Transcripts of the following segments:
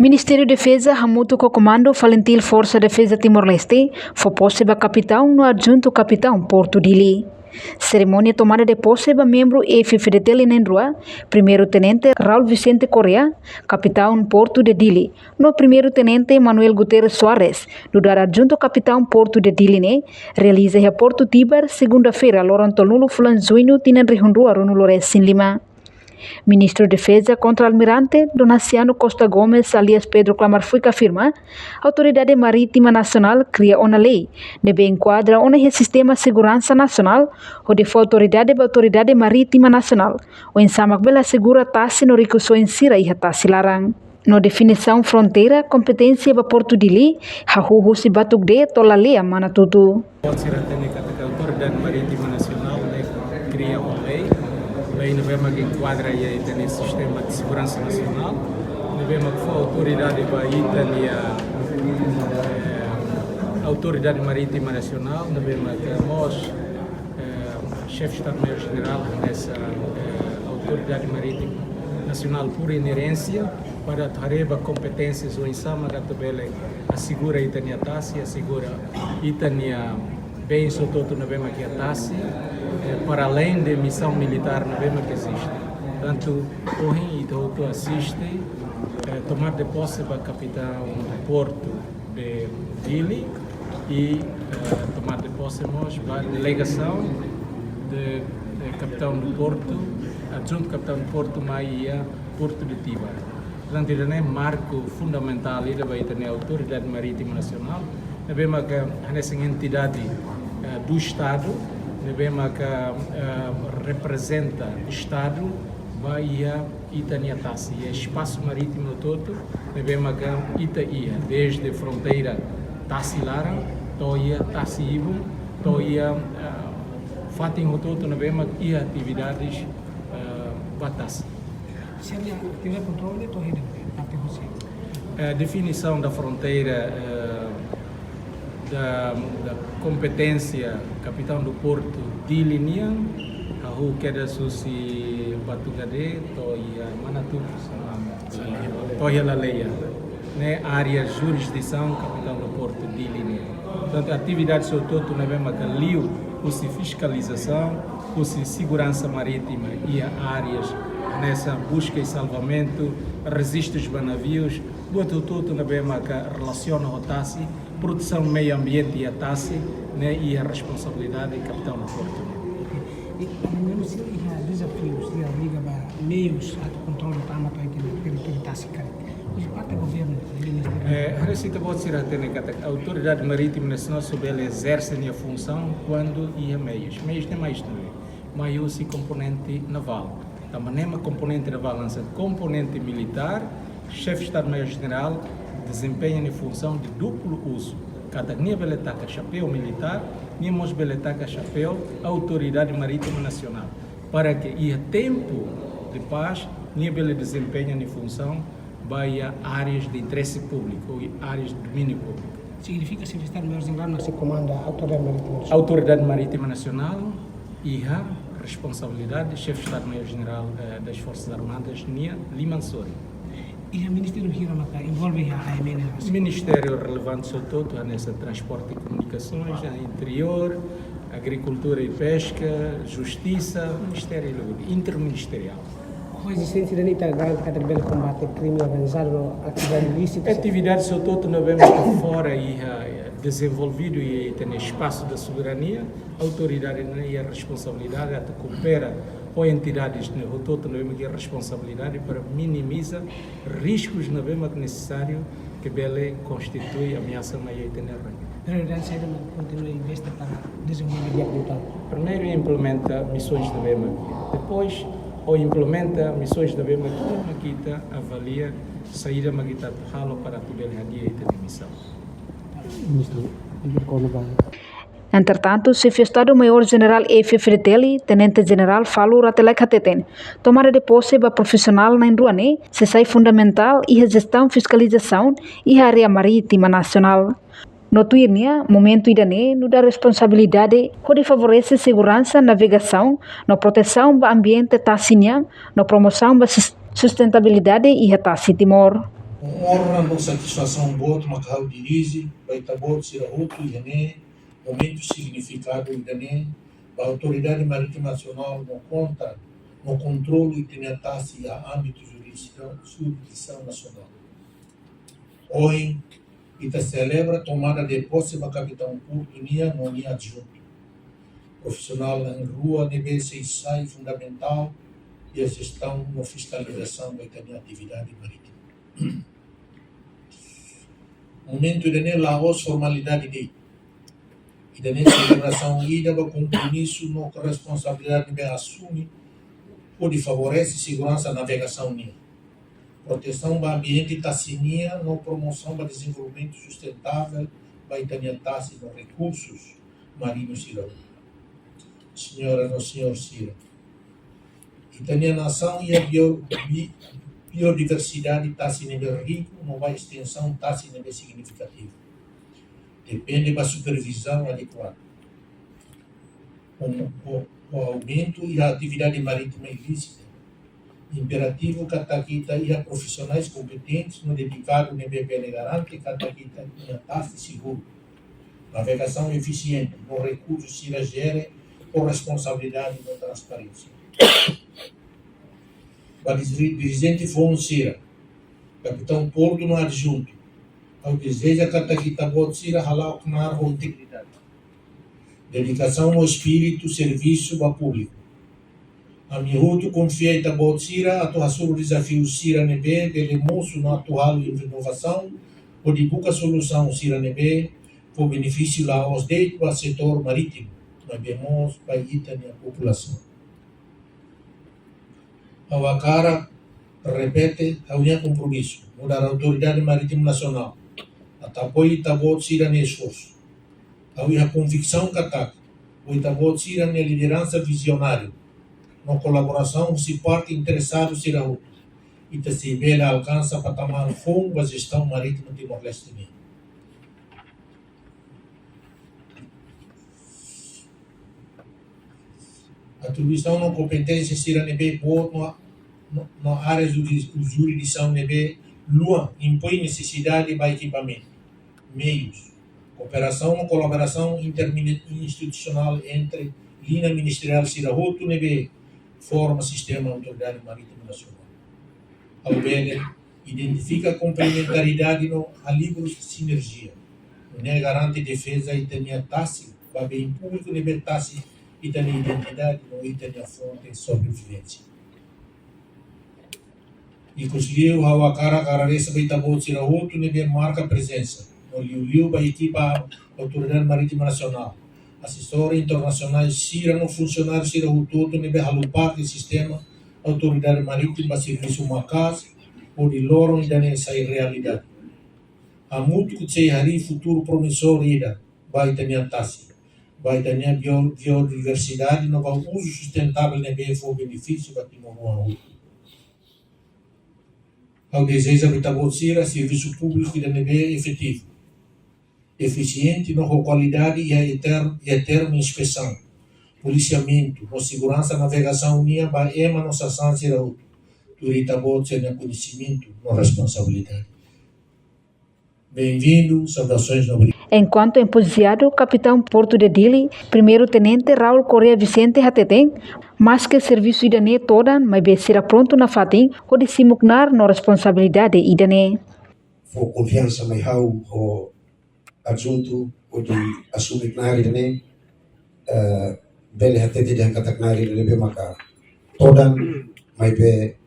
Ministério da Defesa hamutu com o comando Valentil Força Defesa Timor-Leste foi posse ba capitão no adjunto capitão Porto Dili. Cerimônia tomada de posse ba membro FFDT Nendrua, primeiro-tenente Raul Vicente Correa, capitão Porto de Dili, no primeiro-tenente Manuel Guterres Soares, no dar adjunto capitão Porto de Dili ne, realiza a Porto Tibar segunda-feira Lorantolulo Fulanzuino Tinenrihundrua no Lores Sinlima. Ministro de Defesa Contra-Almirante Donaciano Costa Gomes alias Pedro Clamarfuica afirma a Autoridade Marítima Nacional cria uma lei deve enquadra o sistema segurança nacional onde foi Autoridade Marítima Nacional o ensamak bela segura tassi no ricuso insira e tassi larang. No definição fronteira competência ba Porto Dili hahuhu si batuk de tola lea mana tutu. Autoridade Marítima Nacional cria uma lei não que enquadra aí nesse sistema de segurança nacional, não que foi a autoridade Autoridade Marítima Nacional, não que nós, chefe de Estado-Maior-General nessa Autoridade Marítima Nacional por inerência, para tareba competências ou insama gatobele assegura Itania Tassi, assegura Itania bem sototo na bema que a Tassi, para além da missão militar na bema que existe. Portanto, hoje Itoto assiste tomar de posse para capitão do Porto de Dili e tomar de posse para a delegação de capitão do Porto, adjunto capitão do Porto Maia, Porto de Tibar. Portanto, ele é marco fundamental da Autoridade Marítima Nacional, na bema que essa entidade do Estado, na bema que representa o Estado, Bahia Itania Tassi, espaço marítimo todo, na bema que Itaia, desde a fronteira Tassi Lara, Toia Tassi Ibu, Toia Fatim todo, na bema que atividades Batassi. Se tiver controle, estou indo. A definição da fronteira da competência capitão do Porto de linha, a rua que é suci Batugade, toia Manatu, toia Laleia, né? Área jurisdição capitão do Porto de linha. Portanto, a atividade sobretudo na mesma calio, o fiscalização, o segurança marítima e áreas nessa busca e salvamento, registros de navios, tudo na mesma que relaciona o TASSI, proteção do meio ambiente e a TASSI, né, e a responsabilidade do capitão do Porto. E se há desafios, se há liga meios a controle para a território TASSI, mas parte do governo, a Receita pode ser a Autoridade Marítima Nacional sobre ela exerce a função quando há meios. Meios tem mais também, mas o componente naval. Também é componente naval, componente militar, chefe de Estado-Maior-General desempenha a função de duplo uso. Cada nível ataca chapéu militar, nível ataca chapéu Autoridade Marítima Nacional. Para que em tempo de paz, nível desempenha a função vai a áreas de interesse público e áreas de domínio público. Significa que se o Estado-Maior-General não se comanda a Autoridade Marítima Nacional? Autoridade Marítima Nacional e a responsabilidade, chefe de Estado-Maior-General das Forças Armadas, Nia Limansori. E o Ministério do Hiramaka envolve a AMN? O Ministério relevante sobretudo nessa transporte e comunicações, interior, agricultura e pesca, justiça, Ministério interministerial. A existência da NITA garante que a combate ao crime organizado, atividade ilícita? Atividade sobretudo não vemos que fora e desenvolvido e tem espaço da soberania, a autoridade e a responsabilidade até coopera com entidades no todo não vemos a responsabilidade para minimizar riscos não vemos que necessário que Belém constitui ameaça maior e a prioridade sai continua a investir para desenvolver a agricultura. Primeiro implementa missões de Bema, depois ou implementa missões de Bema que Maquita avalia saída Maquita Halo para tiver a dia e missão. Entretanto, chefe de Estado-Maior-General FFDT, Tenente-General Falu Ratelek tomada de posse para profissional na Indruane, se sai fundamental e a gestão fiscalização e a área marítima nacional. No Tuirnia, momento idane, no da responsabilidade, onde favorece segurança, navegação, na proteção do ambiente tassinia, na promoção da sustentabilidade e a Tassi Timor. honra não satisfação boa uma carro dirige vai tabor sira outro e momento significado e a autoridade marítima nacional não conta no controle e tenetasse a âmbito jurisdição nacional. Hoje ita celebra tomada de posse da capitão Porto Nia no Nia adjunto profissional em rua deve ser ensaio fundamental e a gestão na fiscalização da atividade marítima. Momento de Laos formalidade de e da celebração ida para compromisso no responsabilidade de assumir pode favorecer segurança da navegação nia proteção do ambiente tassinia no promoção do desenvolvimento sustentável para itaniantar-se nos recursos marinhos e senhora no senhor Cira Itania nação e a biodiversidade tassi nível rico não vai extensão tassi nível significativo depende da supervisão adequada. O aumento e a atividade marítima ilícita, imperativo Cataquita e a profissionais competentes no dedicado no BPN garante Cataquita e a taxa seguro, navegação eficiente, no recurso se gere com responsabilidade e transparência. O dirigente Fonseca, capitão Porto no adjunto, ao deseja Cataquita Botsira halau knar com integridade. Dedicação ao espírito, serviço ao público. A miúdo confia em Botsira, atuar sobre o desafio Sira Nebe, dele moço na atual inovação, ou de busca solução Sira Nebe, por benefício lá aos deitos do setor marítimo, mas bemos para a população. A cara repete a união compromisso, mudar a autoridade marítima nacional. Apoio Itabot Sira no esforço. A convicção Katak, o Itabot Sira na liderança visionária, na colaboração se parte interessado Sira outro, e se vela alcança patamar fundo a gestão marítima de Timor-Leste. Atribuição na competência Sira Nebe na área de jurisdição Nebe Lua impõe necessidade de equipamento, meios, cooperação ou colaboração interinstitucional entre linha ministerial Sirahoto Nebe forma sistema autoridade marítima nacional. Ao ver, identifica complementaridade no alívio de sinergia, não garante defesa e tem tasse, vai bem público Nebe tasse e tem identidade não e tem a fonte de sobrevivência. E conseguiu a cara dessa Itabot Sirahoto Nebe marca presença. O Liu a equipa autoridade marítima nacional. Assessora internacional Sira no funcionário Sirahoto Nebe halupar do sistema autoridade marítima serviço Macas ou de Loron e nessa realidade. A muito que se hari futuro promissor ida vai ter tassi, vai ter biodiversidade no uso sustentável Nebe for benefício para Timor. Ao desejo de Itabot Sira, serviço público da NB efetivo, eficiente na qualidade e a eterna inspeção, policiamento, na segurança, navegação unia, ema nossa sanção, do Itabot Sira conhecimento, na responsabilidade. Bem-vindo, saudações nobres. Enquanto emposiado, capitão Porto de Dili, primeiro-tenente Raul Correa Vicente Hateteng, mas que serviço idane toda, mas será pronto na fatim, ou de simugnar na responsabilidade idane. For confiança mai hau o adjunto o de assumir na idane, bele hatete de angkatak na idane be maka toda, mas be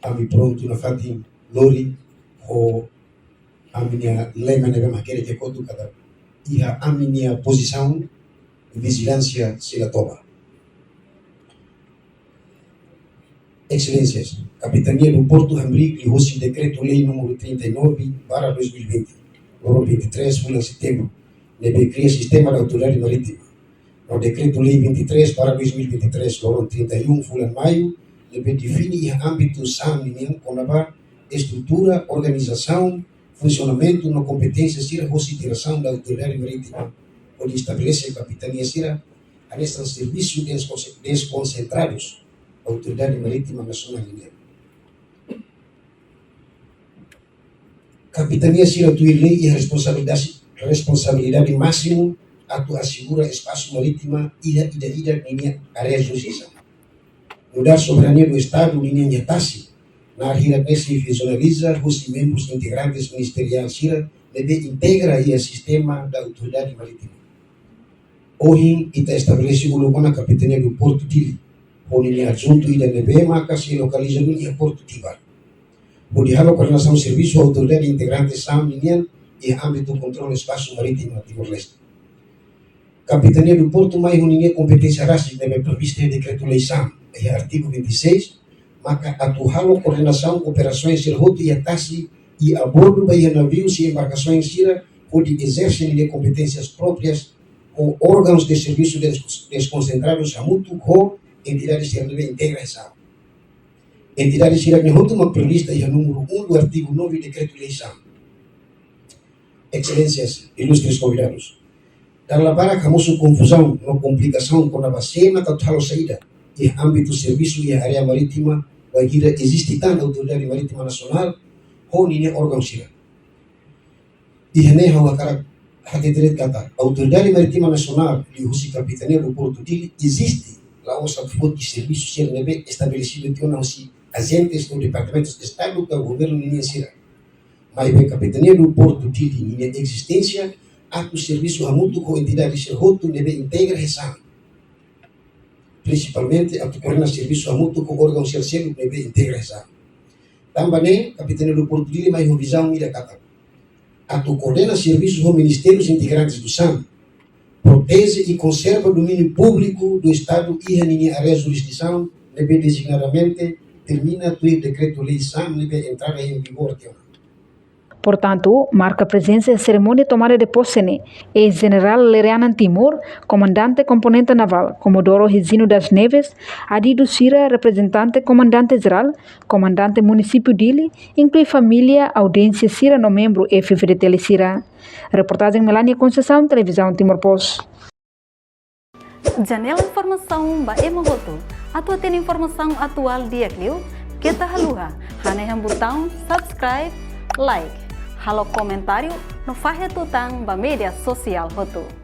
ami pronto na fatim lori o aminia lema nebe makere ke kotu kada ia aminia posição de vigilância sila toba. Excelências, Capitania do Porto Rambrique ligou-se o Decreto-Lei número 39/2020, número 23, de setembro, nebe cria Sistema de Autoridade Marítima. No Decreto-Lei 23/2023, número 31, de maio, nebe define o âmbito saminian com a estrutura, organização, funcionamento na competência Sira consideração da autoridade marítima, onde estabelece a Capitania Sira a nestes serviços desconcentrados da autoridade marítima nacional. Capitania Sira Tuirlei e a responsabilidade máxima atu assegura espaço marítima ida linha área justiça. Mudar soberania do Estado linha nyatasi na hira se visualiza os membros integrantes ministerial Sira deve integra e sistema da autoridade marítima. Hoje está estabelecido o logo na Capitania do Porto Dili, onde linha adjunto ida nebe maka se localiza no linha Porto Tibar. Onde há a coordenação do serviço autoridade integrante SAM linha e âmbito do controle do espaço marítimo Timor-Leste. Capitania do Porto mais unidade competência rássida deve prevista em decreto-lei SAM, artigo 26, maka atual a coordenação operações serroto e atasi e a bordo de navios e embarcações sira onde exercem de competências próprias com órgãos de serviço desconcentrados a mútuo com entidades que devem integrar SAM. Entidades que devem uma prevista e a número 1 do artigo 9 do decreto-lei SAM. Excelências, ilustres convidados. Dalam para kamu confusão, uma complicação com a vacina total saída e âmbito serviço e área marítima, vai existe tanto autoridade marítima nacional ou ninguém órgão sira. E nem hawa cara hati direito kata autoridade marítima nacional de Rusi Capitania do Porto Dili existe lá os fonte de serviço ser nebe estabelecido de uns agentes do departamentos de Estado do governo ninguém sira. Mas bem Capitania do Porto Dili ninguém existência ato serviço a mútuo com entidades serroto nebe integra SAM. Principalmente ato coordena serviço a mútuo com órgãos terceiros nebe integra SAM. Também Capitania do Porto Dili mais uma visão mira kata. Ato coordena serviços aos ministérios integrantes do SAM, protege e conserva o domínio público do Estado e a área de jurisdição, nebe designadamente termina o decreto-lei SAM nebe entrada em vigor. Portanto, marca presença em cerimônia de tomada de posse ex-general Lerianan Timur, comandante componente naval, Comodoro Rezino das Neves, Adido Sira, representante comandante-geral, comandante município Dili, inclui família, audiência Sira no membro e FFDT Sira. Reportagem Melania Conceição, Televisão Timor-Post. Janela informação ba Emogoto. Atua tem informação atual dia Clio, kita haluha, haneham botão subscribe, like. Halo comentário no Fahia Tutang ba media sosial Hotu.